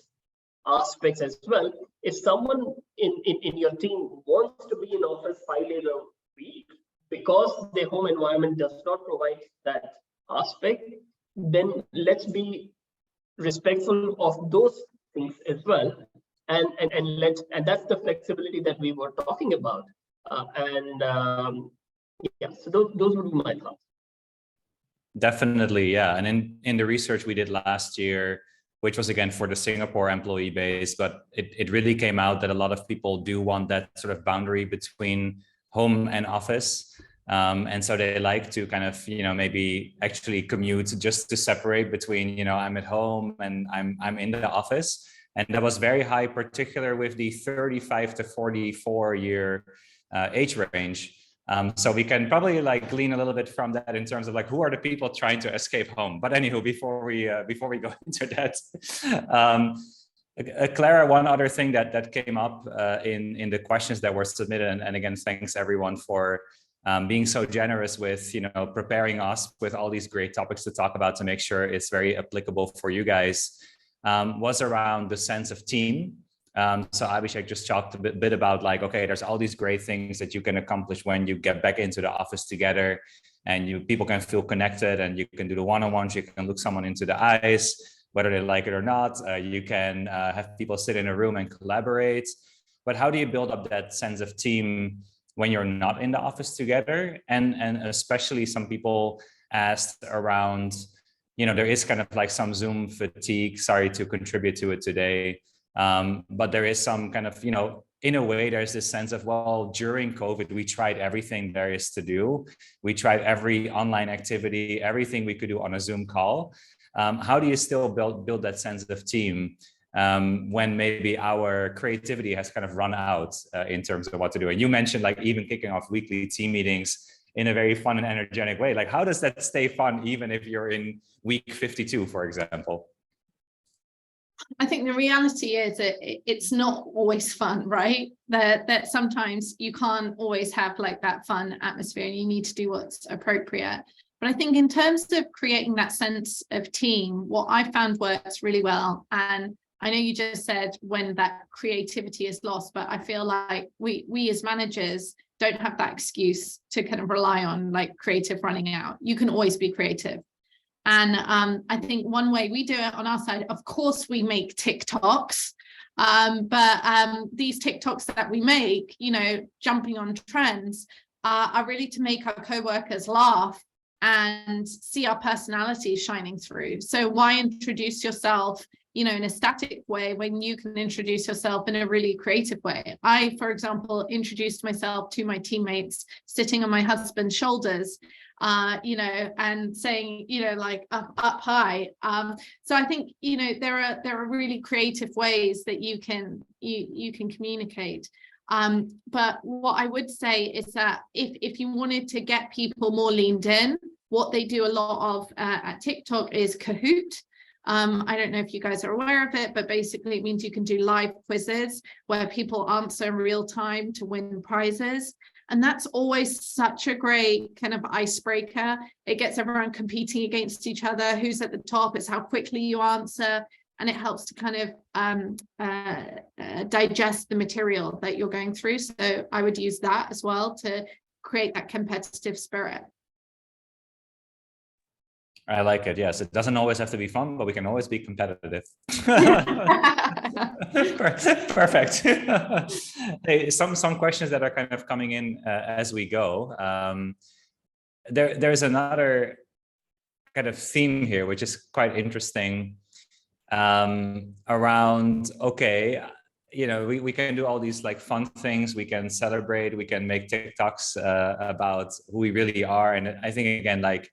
aspects as well. If someone in your team wants to be in office 5 days a week because their home environment does not provide that aspect, then let's be respectful of those things as well, and that's the flexibility that we were talking about. So those would be my thoughts. Definitely, yeah. And in the research we did last year, which was again for the Singapore employee base, but it really came out that a lot of people do want that sort of boundary between home and office. And so they like to kind of, maybe actually commute just to separate between, I'm at home and I'm in the office. And that was very high, particular with the 35 to 44 year age range. So we can probably glean a little bit from that in terms of who are the people trying to escape home. But anywho, before we go into that, Clara, one other thing that came up in the questions that were submitted, and again, thanks everyone for being so generous with preparing us with all these great topics to talk about to make sure it's very applicable for you guys, was around the sense of team. So Abhishek just talked a bit about okay, there's all these great things that you can accomplish when you get back into the office together, and people can feel connected, and you can do the one-on-ones, you can look someone into the eyes, whether they like it or not. You can have people sit in a room and collaborate. But how do you build up that sense of team when you're not in the office together? And especially some people asked around, there is kind of some Zoom fatigue. Sorry to contribute to it today. But there is some kind of, in a way, there's this sense of, well, during COVID, we tried everything there is to do. We tried every online activity, everything we could do on a Zoom call. How do you still build that sense of team when maybe our creativity has kind of run out in terms of what to do? And you mentioned even kicking off weekly team meetings in a very fun and energetic way. How does that stay fun even if you're in week 52, for example? I think the reality is that it's not always fun, right? That sometimes you can't always have that fun atmosphere, and you need to do what's appropriate. But I think in terms of creating that sense of team, what I found works really well, and I know you just said when that creativity is lost, but I feel like we as managers don't have that excuse to kind of rely on creative running out. You can always be creative. And I think one way we do it on our side, of course, we make TikToks, but these TikToks that we make, jumping on trends, are really to make our co-workers laugh and see our personality shining through. So why introduce yourself, you know, in a static way when you can introduce yourself in a really creative way? I, for example, introduced myself to my teammates sitting on my husband's shoulders, you know, and saying, you know, like up high. So I think, you know, there are really creative ways that you can communicate. But what I would say is that if you wanted to get people more leaned in, what they do a lot of at TikTok is Kahoot. I don't know if you guys are aware of it, but basically it means you can do live quizzes where people answer in real time to win prizes. And that's always such a great kind of icebreaker. It gets everyone competing against each other. Who's at the top? It's how quickly you answer. And it helps to kind of digest the material that you're going through. So I would use that as well to create that competitive spirit. I like it. Yes, it doesn't always have to be fun, but we can always be competitive. Perfect. Hey, some questions that are kind of coming in as we go. There's another kind of theme here, which is quite interesting, around, okay, you know, we can do all these like fun things, we can celebrate, we can make TikToks about who we really are. And I think, again, like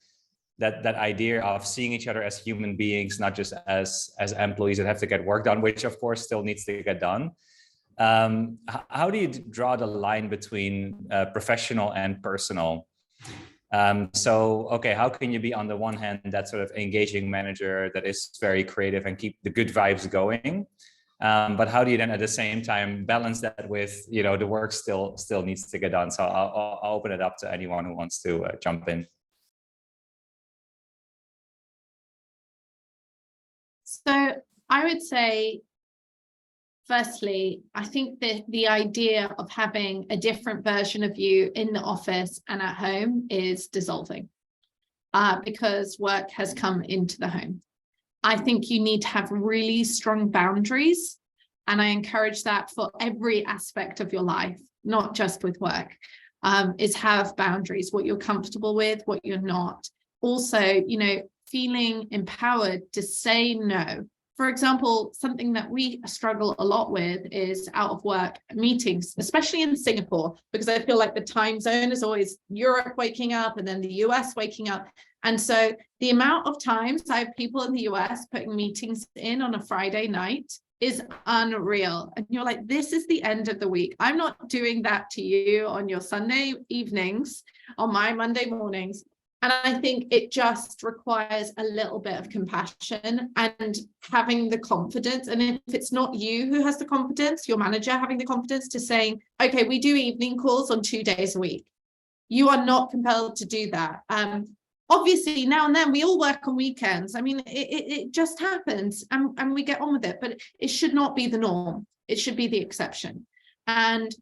that idea of seeing each other as human beings, not just as employees that have to get work done, which of course still needs to get done. How do you draw the line between professional and personal? So, okay, how can you be on the one hand that sort of engaging manager that is very creative and keep the good vibes going? But how do you then at the same time balance that with, you know, the work still needs to get done? So I'll open it up to anyone who wants to jump in. So I would say, firstly, I think that the idea of having a different version of you in the office and at home is dissolving because work has come into the home. I think you need to have really strong boundaries, and I encourage that for every aspect of your life, not just with work, is have boundaries, what you're comfortable with, what you're not. Also, you know, feeling empowered to say no. For example, something that we struggle a lot with is out of work meetings, especially in Singapore, because I feel like the time zone is always Europe waking up and then the US waking up. And so the amount of times I have people in the US putting meetings in on a Friday night is unreal. And you're like, this is the end of the week. I'm not doing that to you on your Sunday evenings, on my Monday mornings. And I think it just requires a little bit of compassion and having the confidence. And if it's not you who has the confidence, your manager having the confidence to saying, okay, we do evening calls on 2 days a week. You are not compelled to do that. Obviously, now and then we all work on weekends. I mean, it just happens and we get on with it, but it should not be the norm. It should be the exception. And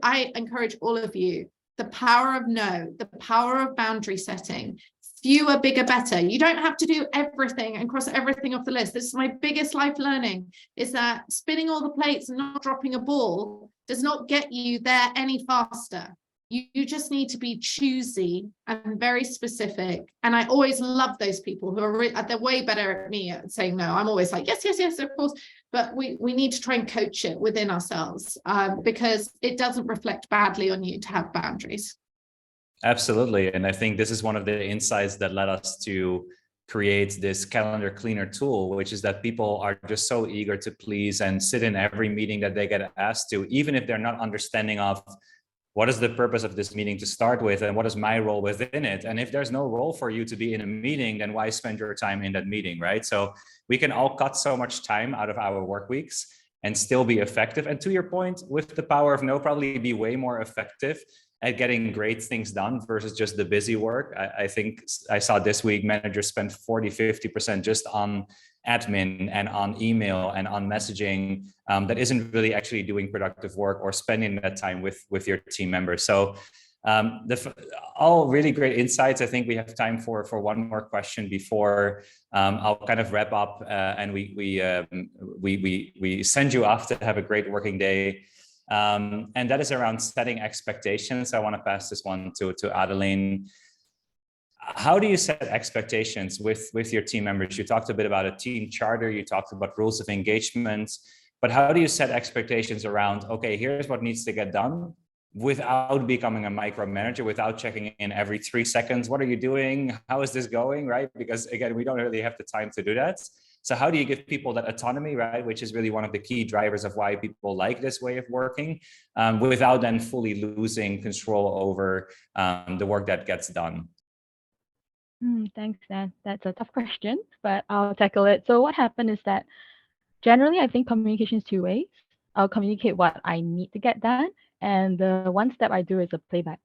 I encourage all of you, the power of no, the power of boundary setting, fewer, bigger, better. You don't have to do everything and cross everything off the list. This is my biggest life learning, is that spinning all the plates and not dropping a ball does not get you there any faster. You just need to be choosy and very specific. And I always love those people who are they're way better at me at saying no. I'm always like, yes, yes, yes, of course. But we need to try and coach it within ourselves because it doesn't reflect badly on you to have boundaries. Absolutely. And I think this is one of the insights that led us to create this calendar cleaner tool, which is that people are just so eager to please and sit in every meeting that they get asked to, even if they're not understanding of what is the purpose of this meeting to start with and what is my role within it. And if there's no role for you to be in a meeting, then why spend your time in that meeting, right? So we can all cut so much time out of our work weeks and still be effective. And to your point, with the power of no, probably be way more effective at getting great things done versus just the busy work. I think I saw this week managers spend 40-50% just on admin and on email and on messaging that isn't really actually doing productive work or spending that time with your team members. So all really great insights. I think we have time for one more question before I'll kind of wrap up and we send you off to have a great working day. And that is around setting expectations. I want to pass this one to Adeline. how do you set expectations with your team members? You talked a bit about a team charter, you talked about rules of engagement, but how do you set expectations around, okay, here's what needs to get done without becoming a micromanager, without checking in every 3 seconds? What are you doing? How is this going, right? Because again, we don't really have the time to do that. So how do you give people that autonomy, right? Which is really one of the key drivers of why people like this way of working, without then fully losing control over the work that gets done. Thanks, Dan. That's a tough question, but I'll tackle it. So what happened is that generally, I think communication is two ways. I'll communicate what I need to get done, and the one step I do is a playback.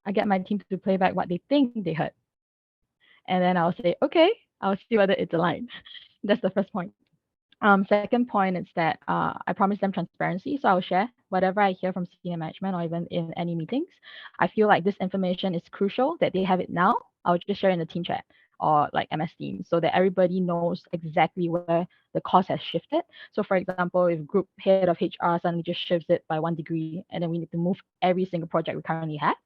I get my team to play back what they think they heard. And then I'll say, okay, I'll see whether it's aligned. That's the first point. Second point is that I promise them transparency. So I'll share whatever I hear from senior management or even in any meetings. I feel like this information is crucial that they have it now. I'll just share in the team chat or like MS Teams so that everybody knows exactly where the cost has shifted. So for example, if group head of HR suddenly just shifts it by 1 degree and then we need to move every single project we currently have,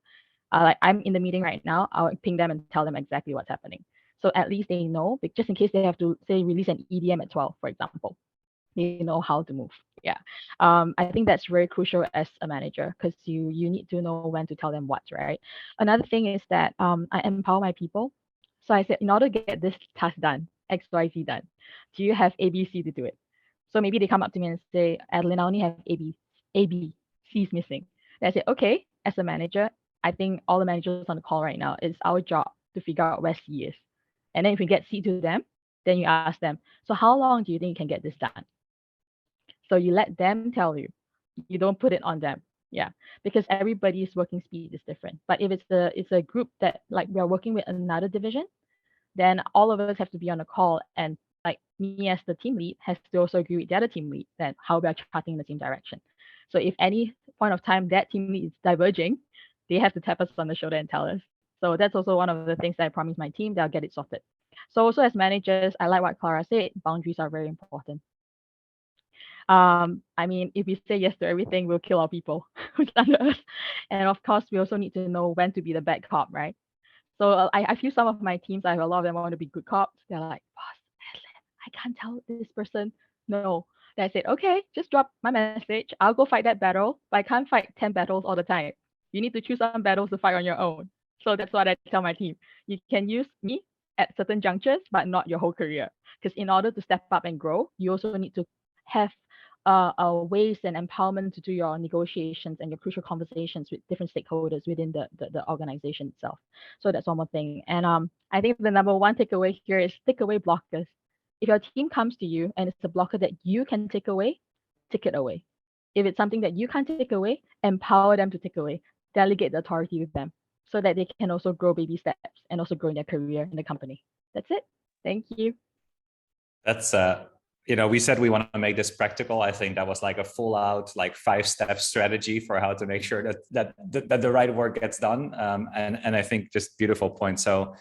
like I'm in the meeting right now, I'll ping them and tell them exactly what's happening. So at least they know, just in case they have to say release an EDM at 12, for example, they know how to move. Yeah. I think that's very crucial as a manager because you need to know when to tell them what, right? Another thing is that I empower my people. So I said, in order to get this task done, XYZ done, do you have ABC to do it? So maybe they come up to me and say, Adeline, I only have ABC's missing. And I say, okay, as a manager, I think all the managers on the call right now, it's our job to figure out where C is. And then if we get C to them, then you ask them, so how long do you think you can get this done? So you let them tell you. You don't put it on them. Yeah, because everybody's working speed is different. But if it's a group that like we're working with another division, then all of us have to be on a call, and like me as the team lead has to also agree with the other team lead then how we are charting in the same direction. So if any point of time that team lead is diverging, they have to tap us on the shoulder and tell us. So that's also one of the things that I promise my team, they'll get it sorted. So also as managers, I like what Clara said, boundaries are very important. I mean, if we say yes to everything, we'll kill our people who's under us. And of course, we also need to know when to be the bad cop, right? So I feel some of my teams, I have a lot of them want to be good cops. They're like, boss, Adeline, I can't tell this person no. Then I said, okay, just drop my message. I'll go fight that battle, but I can't fight 10 battles all the time. You need to choose some battles to fight on your own. So that's what I tell my team. You can use me at certain junctures, but not your whole career. Because in order to step up and grow, you also need to have ways and empowerment to do your negotiations and your crucial conversations with different stakeholders within the organization itself. So that's one more thing. And I think the number one takeaway here is take away blockers. If your team comes to you and it's a blocker that you can take away, take it away. If it's something that you can't take away, empower them to take away. Delegate the authority with them so that they can also grow baby steps and also grow in their career in the company. That's it. Thank you. That's we said we want to make this practical. I think that was like a full out, like 5-step strategy for how to make sure that the right work gets done. And I think just beautiful point. So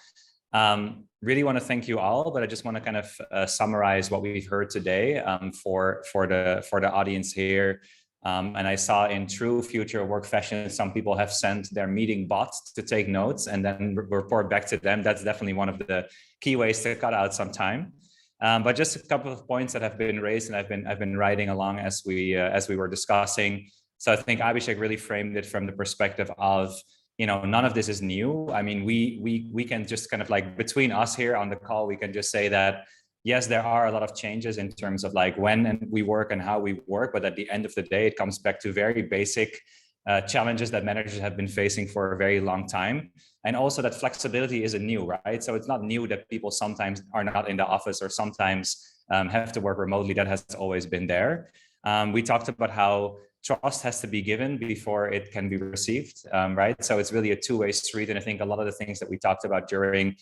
really want to thank you all, but I just want to kind of summarize what we've heard today for the audience here. And I saw in true future work fashion, some people have sent their meeting bots to take notes and then report back to them. That's definitely one of the key ways to cut out some time. But just a couple of points that have been raised, and I've been writing along as we were discussing. So I think Abhishek really framed it from the perspective of, none of this is new. I mean, we can just kind of like between us here on the call, we can just say that yes, there are a lot of changes in terms of like when we work and how we work, but at the end of the day, it comes back to very basic challenges that managers have been facing for a very long time. And also that flexibility isn't new, right? So it's not new that people sometimes are not in the office or sometimes have to work remotely. That has always been there. We talked about how trust has to be given before it can be received, right? So it's really a two-way street. And I think a lot of the things that we talked about during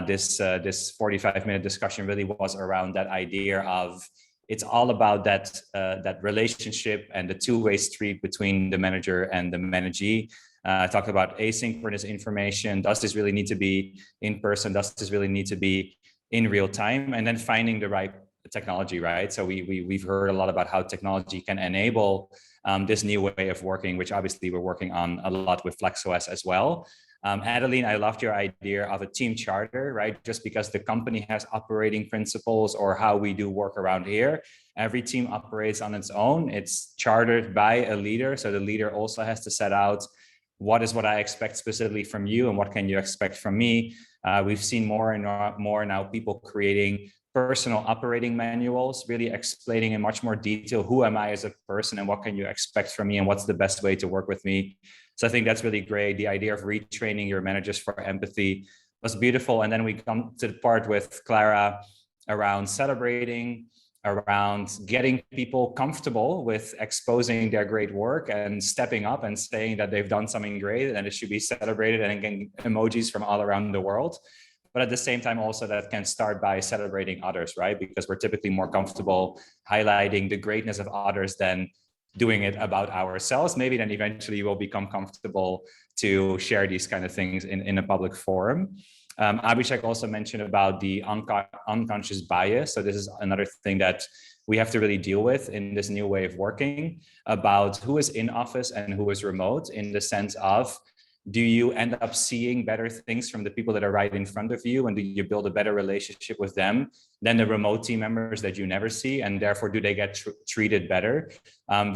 this 45-minute discussion really was around that idea of it's all about that relationship and the two-way street between the manager and the managee. I talked about asynchronous information. Does this really need to be in person? Does this really need to be in real time? And then finding the right technology, right? So we've heard a lot about how technology can enable this new way of working, which obviously we're working on a lot with FlexOS as well. Adeline, I loved your idea of a team charter, right? Just because the company has operating principles or how we do work around here, every team operates on its own. It's chartered by a leader. So the leader also has to set out what is what I expect specifically from you and what can you expect from me. We've seen more and more now people creating personal operating manuals, really explaining in much more detail who am I as a person and what can you expect from me and what's the best way to work with me. So I think that's really great. The idea of retraining your managers for empathy was beautiful. And then we come to the part with Clara around celebrating, around getting people comfortable with exposing their great work and stepping up and saying that they've done something great and it should be celebrated, and getting emojis from all around the world. But at the same time, also that can start by celebrating others, right? Because we're typically more comfortable highlighting the greatness of others than doing it about ourselves. Maybe then eventually we'll become comfortable to share these kind of things in a public forum. Abhishek also mentioned about the unconscious bias. So this is another thing that we have to really deal with in this new way of working, about who is in office and who is remote, in the sense of, do you end up seeing better things from the people that are right in front of you? And do you build a better relationship with them than the remote team members that you never see? And therefore, do they get treated better?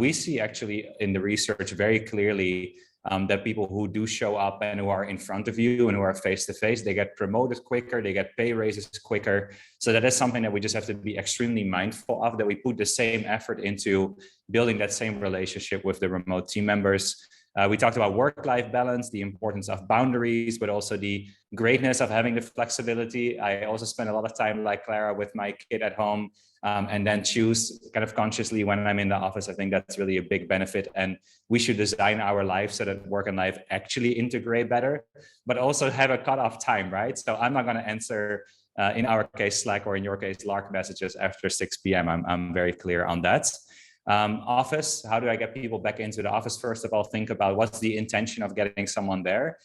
We see actually in the research very clearly that people who do show up and who are in front of you and who are face-to-face, they get promoted quicker, they get pay raises quicker. So that is something that we just have to be extremely mindful of, that we put the same effort into building that same relationship with the remote team members. We talked about work-life balance, the importance of boundaries, but also the greatness of having the flexibility. I also spend a lot of time, like Clara, with my kid at home, and then choose kind of consciously when I'm in the office. I think that's really a big benefit. And we should design our life so that work and life actually integrate better, but also have a cutoff time, right? So I'm not going to answer, in our case, Slack, or in your case, Lark messages after 6 p.m. I'm very clear on that. Office, how do I get people back into the office? First of all, think about what's the intention of getting someone there.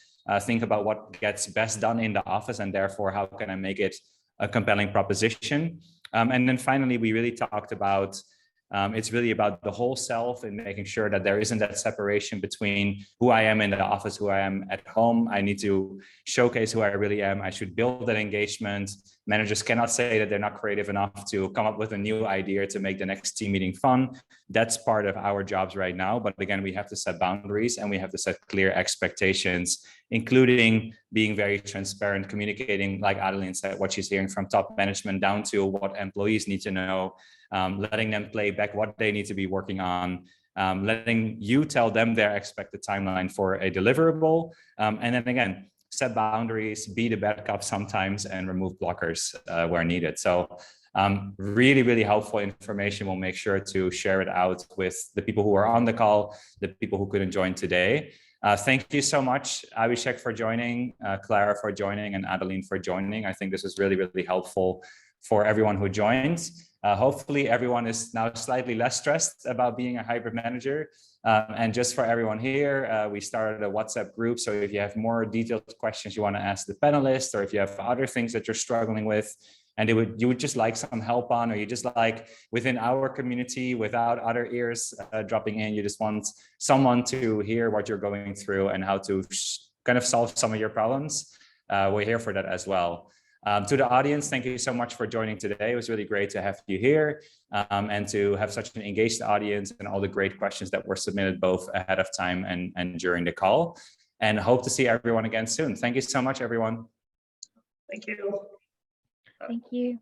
Think about what gets best done in the office, and therefore, how can I make it a compelling proposition? And then finally, we really talked about, it's really about the whole self and making sure that there isn't that separation between who I am in the office, who I am at home. I need to showcase who I really am. I should build that engagement. Managers cannot say that they're not creative enough to come up with a new idea to make the next team meeting fun. That's part of our jobs right now. But again, we have to set boundaries and we have to set clear expectations, including being very transparent, communicating, like Adeline said, what she's hearing from top management down to what employees need to know, letting them play back what they need to be working on, letting you tell them their expected timeline for a deliverable. And then again, set boundaries, be the bad cop sometimes, and remove blockers where needed. So really, really helpful information. We'll make sure to share it out with the people who are on the call, the people who couldn't join today. Thank you so much, Abhishek, for joining, Clara for joining, and Adeline for joining. I think this is really, really helpful for everyone who joins. Hopefully everyone is now slightly less stressed about being a hybrid manager. And just for everyone here, we started a WhatsApp group. So if you have more detailed questions you want to ask the panelists, or if you have other things that you're struggling with and you would just like some help on, or you just like within our community without other ears dropping in, you just want someone to hear what you're going through and how to kind of solve some of your problems, we're here for that as well. To the audience, thank you so much for joining today. It was really great to have you here and to have such an engaged audience and all the great questions that were submitted both ahead of time and during the call. And hope to see everyone again soon. Thank you so much, everyone. Thank you. Thank you.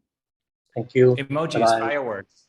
Thank you. Emojis, fireworks.